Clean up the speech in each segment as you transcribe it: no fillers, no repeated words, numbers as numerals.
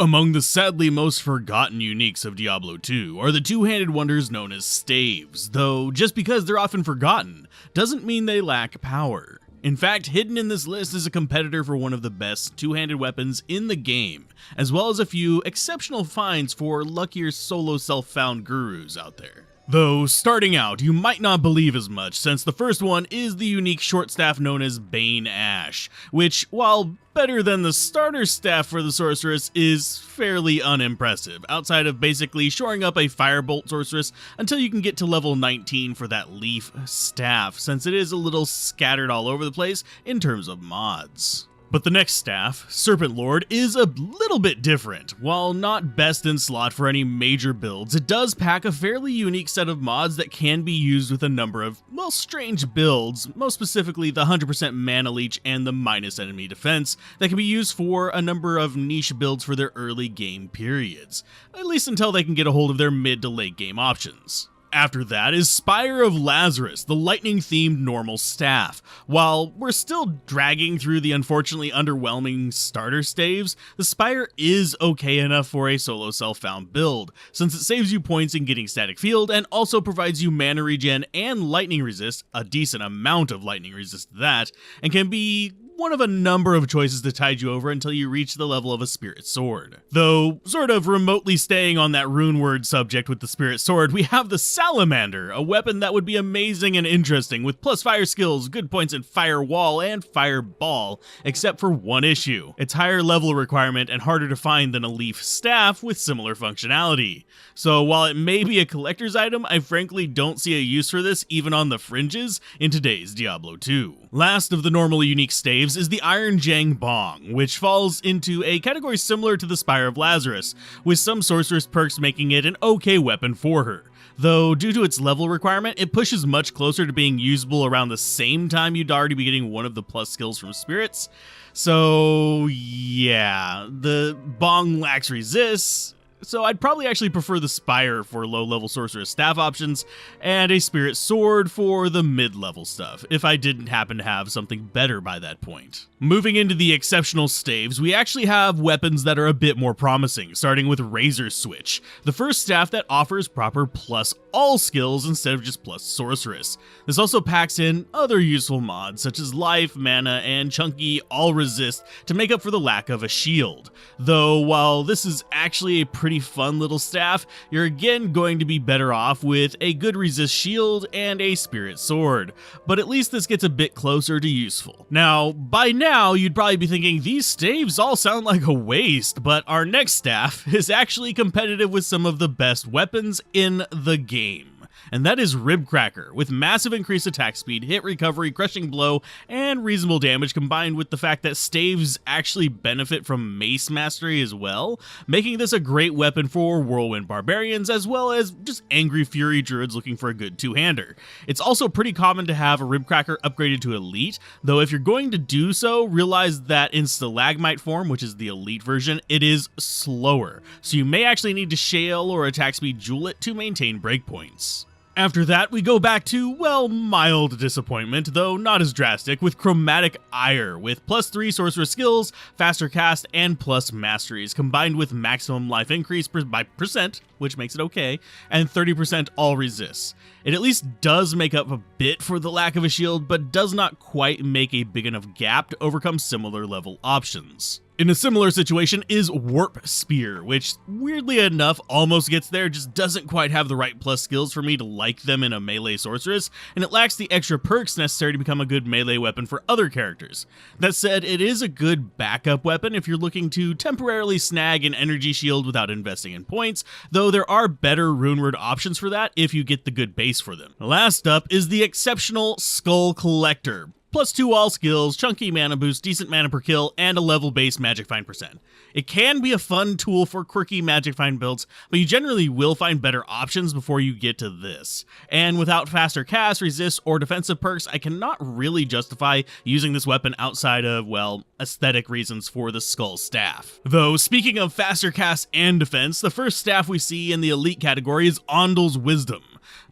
Among the sadly most forgotten uniques of Diablo 2 are the two-handed wonders known as staves, though just because they're often forgotten doesn't mean they lack power. In fact, hidden in this list is a competitor for one of the best two-handed weapons in the game, as well as a few exceptional finds for luckier solo self-found gurus out there. Though, starting out, you might not believe as much, since the first one is the unique short staff known as Bane Ash, which, while better than the starter staff for the sorceress, is fairly unimpressive, outside of basically shoring up a firebolt sorceress until you can get to level 19 for that leaf staff, since it is a little scattered all over the place in terms of mods. But the next staff, Serpent Lord, is a little bit different. While not best in slot for any major builds, it does pack a fairly unique set of mods that can be used with a number of, well, strange builds, most specifically the 100% mana leech and the minus enemy defense that can be used for a number of niche builds for their early game periods, at least until they can get a hold of their mid to late game options. After that is Spire of Lazarus, the lightning-themed normal staff. While we're still dragging through the unfortunately underwhelming starter staves, the Spire is okay enough for a solo self-found build, since it saves you points in getting static field and also provides you mana regen and lightning resist, a decent amount of lightning resist to that, and can be one of a number of choices to tide you over until you reach the level of a Spirit Sword. Though, sort of remotely staying on that rune word subject with the Spirit Sword, we have the Salamander, a weapon that would be amazing and interesting with plus fire skills, good points in Fire Wall and Fireball, except for one issue. It's higher level requirement and harder to find than a leaf staff with similar functionality. So while it may be a collector's item, I frankly don't see a use for this even on the fringes in today's Diablo 2. Last of the normal unique staves is the Ironjangbong, which falls into a category similar to the Spire of Lazarus, with some sorceress perks making it an okay weapon for her. Though, due to its level requirement, it pushes much closer to being usable around the same time you'd already be getting one of the plus skills from spirits. So yeah, the bong lacks resist, so I'd probably actually prefer the Spire for low-level sorceress staff options, and a Spirit Sword for the mid-level stuff, if I didn't happen to have something better by that point. Moving into the exceptional staves, we actually have weapons that are a bit more promising, starting with Razor Switch, the first staff that offers proper plus all skills instead of just plus sorceress. This also packs in other useful mods such as life, mana, and chunky all resist to make up for the lack of a shield. Though while this is actually a pretty fun little staff, you're again going to be better off with a good resist shield and a Spirit Sword, but at least this gets a bit closer to useful. Now, by now, you'd probably be thinking these staves all sound like a waste, but our next staff is actually competitive with some of the best weapons in the game. And that is Ribcracker, with massive increased attack speed, hit recovery, crushing blow, and reasonable damage, combined with the fact that staves actually benefit from mace mastery as well, making this a great weapon for whirlwind barbarians as well as just angry fury druids looking for a good two-hander. It's also pretty common to have a Ribcracker upgraded to elite, though if you're going to do so, realize that in stalagmite form, which is the elite version, it is slower, so you may actually need to shale or attack speed jewel it to maintain breakpoints. After that, we go back to, well, mild disappointment, though not as drastic, with Chromatic Eye, with +3 sorcerer skills, faster cast, and plus masteries, combined with maximum life increase by percent, which makes it okay, and 30% all resists. It at least does make up a bit for the lack of a shield, but does not quite make a big enough gap to overcome similar level options. In a similar situation is Warp Spear, which weirdly enough almost gets there, just doesn't quite have the right plus skills for me to like them in a melee sorceress, and it lacks the extra perks necessary to become a good melee weapon for other characters. That said, it is a good backup weapon if you're looking to temporarily snag an energy shield without investing in points, though there are better rune word options for that if you get the good base for them. Last up is the exceptional Skull Collector. +2 all skills, chunky mana boost, decent mana per kill, and a level base magic find percent. It can be a fun tool for quirky magic find builds, but you generally will find better options before you get to this. And without faster cast, resist, or defensive perks, I cannot really justify using this weapon outside of, well, aesthetic reasons for the Skull Staff. Though, speaking of faster cast and defense, the first staff we see in the elite category is Ondels Wisdom.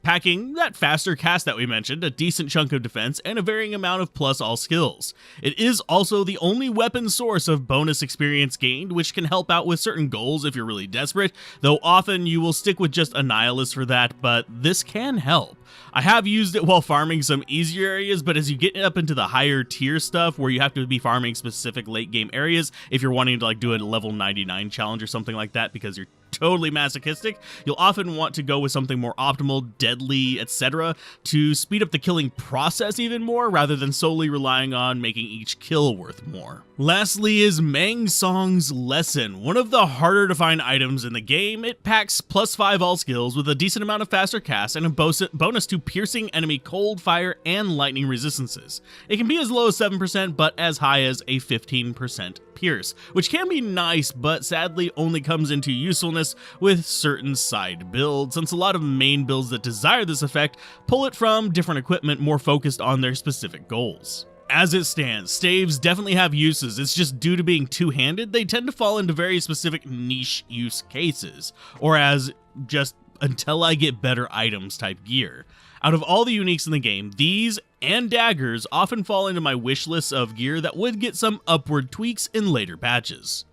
packing that faster cast that we mentioned, a decent chunk of defense, and a varying amount of plus all skills. It is also the only weapon source of bonus experience gained, which can help out with certain goals if you're really desperate, though often you will stick with just a nihilist for that, but this can help. I have used it while farming some easier areas, but as you get up into the higher tier stuff where you have to be farming specific late game areas, if you're wanting to like do a level 99 challenge or something like that because you're totally masochistic, you'll often want to go with something more optimal, deadly, etc. to speed up the killing process even more rather than solely relying on making each kill worth more. Lastly is Mang Song's Lesson, one of the harder to find items in the game. It packs +5 all skills with a decent amount of faster cast and a bonus to piercing enemy cold, fire, and lightning resistances. It can be as low as 7% but as high as a 15% pierce, which can be nice, but sadly only comes into usefulness with certain side builds, since a lot of main builds that desire this effect pull it from different equipment more focused on their specific goals. As it stands, staves definitely have uses, it's just due to being two-handed, they tend to fall into very specific niche use cases, or as just until I get better items type gear. Out of all the uniques in the game, these and daggers often fall into my wish list of gear that would get some upward tweaks in later patches.